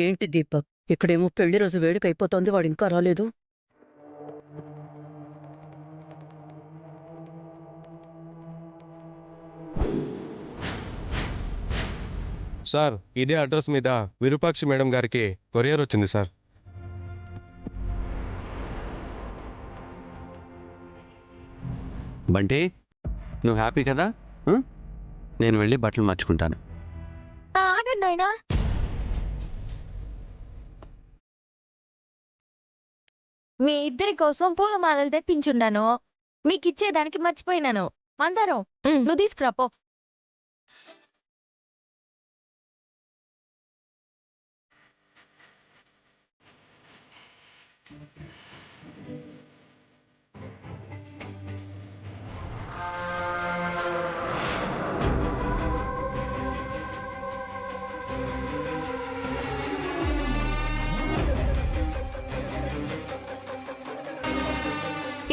ఏంటి దీపక్, ఇక్కడేమో పెళ్లి రోజు వేడుకైపోతోంది, వాడు ఇంకా రాలేదు. సార్, ఇదే అడ్రస్ మీద విరూపాక్షి మేడం గారికి కొరియర్ వచ్చింది సార్. బంటి, నువ్వు హ్యాపీ కదా? నేను వెళ్ళి బట్టలు మార్చుకుంటాను. ఆగండి నాయనా. మీ ఇద్దరి కోసం పూలమాలలు తెప్పించుండాను, మీకు ఇచ్చేదానికి మర్చిపోయినాను. అందరం నువ్వు తీసుకురాపో.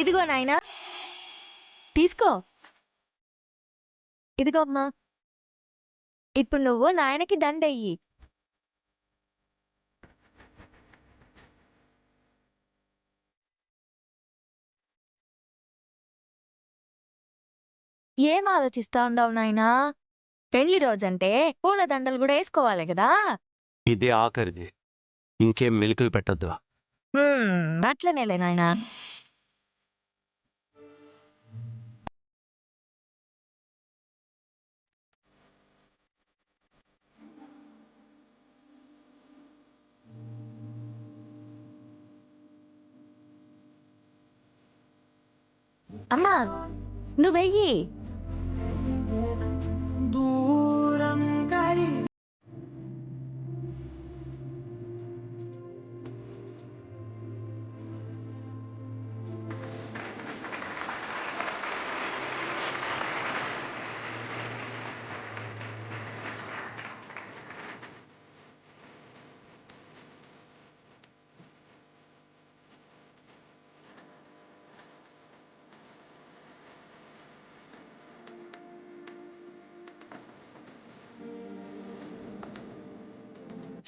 ఇదిగో నాయనా, తీసుకో. ఇదిగో అమ్మా, ఇప్పుడు నువ్వు నాయనకి దండయ్యి. ఏం ఆలోచిస్తా ఉండవు నాయనా? పెళ్లి రోజంటే పూల దండలు కూడా వేసుకోవాలి కదా. ఇదే ఆఖరిది, ఇంకేం మెలికలు పెట్టద్దు. అట్లనేలే నాయనా. అమ్మా, నువ్వెయ్యి.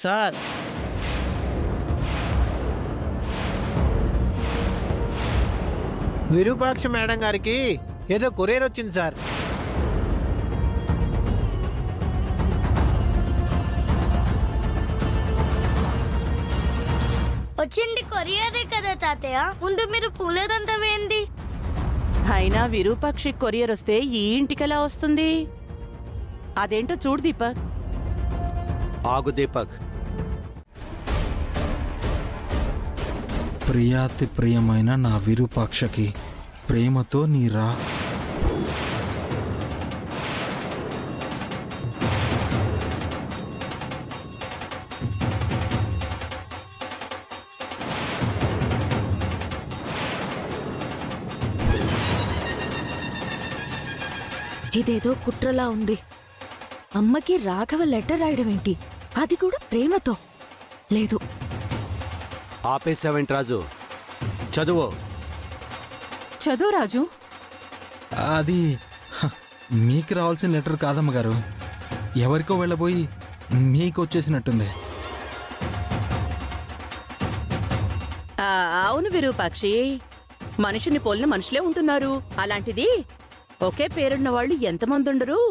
సార్, విరూపాక్ష మేడం గారికి ఏదో కొరియర్ వచ్చింది సార్. వచ్చింది కొరియరే కదా తాతయ్య, ముందు మీరు పూలేదంతా వేయండి. అయినా విరూపాక్షి కొరియర్ వస్తే ఈ ఇంటికెలా వస్తుంది? అదేంటో చూడు దీపక్. ఆగు దీపక్. ప్రియాతి ప్రియమైన నా విరూపాక్షకి ప్రేమతో నీరా. ఇదేదో కుట్రలా ఉంది. అమ్మకి రాఘవ లెటర్ రాయడం ఏంటి, అది కూడా ప్రేమతో? లేదు. ఆపేసావేంటి రాజు? చదువు. చదువు రాజు. అది మీకు రావాల్సిన లెటర్ కాదమ్మ గారు, ఎవరికో వెళ్ళబోయి మీకు వచ్చేసినట్టుంది. అవును విరూపాక్షి, మనిషిని పోలిన మనుషులే ఉంటున్నారు. అలాంటిది ఒకే పేరున్న వాళ్ళు ఎంతమంది ఉండరు?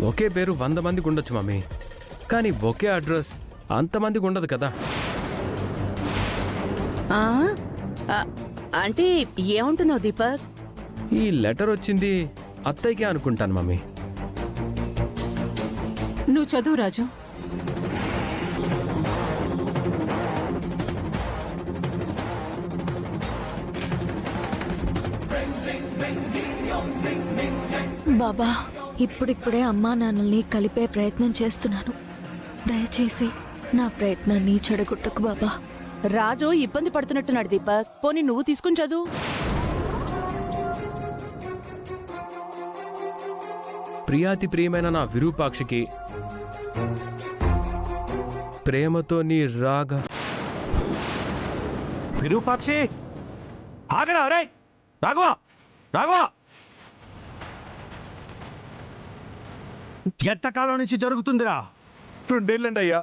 ఒకే పేరు 100 మందికి ఉండొచ్చు మమ్మీ, కానీ ఒకే అడ్రస్ అంతమందికి ఉండదు కదా. అంటే ఏమంటున్నావు దీపక్? ఈ లెటర్ వచ్చింది అత్తయ్యకే అనుకుంటాను మమ్మీ. నువ్వు చదువు రాజు. బాబా, ఇప్పుడిప్పుడే అమ్మా నాన్నల్ని కలిపే ప్రయత్నం చేస్తున్నాను. దయచేసి నా ప్రయత్నాన్ని చెడగొట్టకు బాబా. రాజు ఇబ్బంది పడుతున్నట్టున్నాడు దీపక్, పోనీ నువ్వు తీసుకుని చదువు. ప్రియాతి ప్రియమైన నా విరూపాక్షికి ప్రేమతో నీ రాగ. విరూపాక్షి, ఆగరా! రే రాఘవా, రాఘవా! ఎంతకాలం నుంచి జరుగుతుందిరా? 2 ఏళ్ళండి అయ్యా.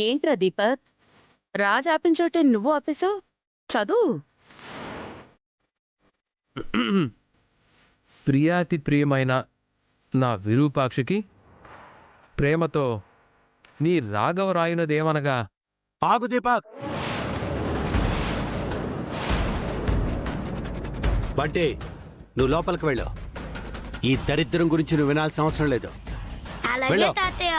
ఏంట్రా దీపక్, రాజు ఆపించోటే నువ్వు ఆపేశావు? చదువు. ప్రియాతి ప్రియమైన నా విరూపాక్షికి ప్రేమతో నీ రాఘవ రాయునదేమనగా. ఆగు దీపక్. బంటి, నువ్వు లోపలికి వెళ్ళు. ఈ దరిద్రం గురించి నువ్వు వినాల్సిన అవసరం లేదు. అలాగే వెళ్ళు. తాతయ్య.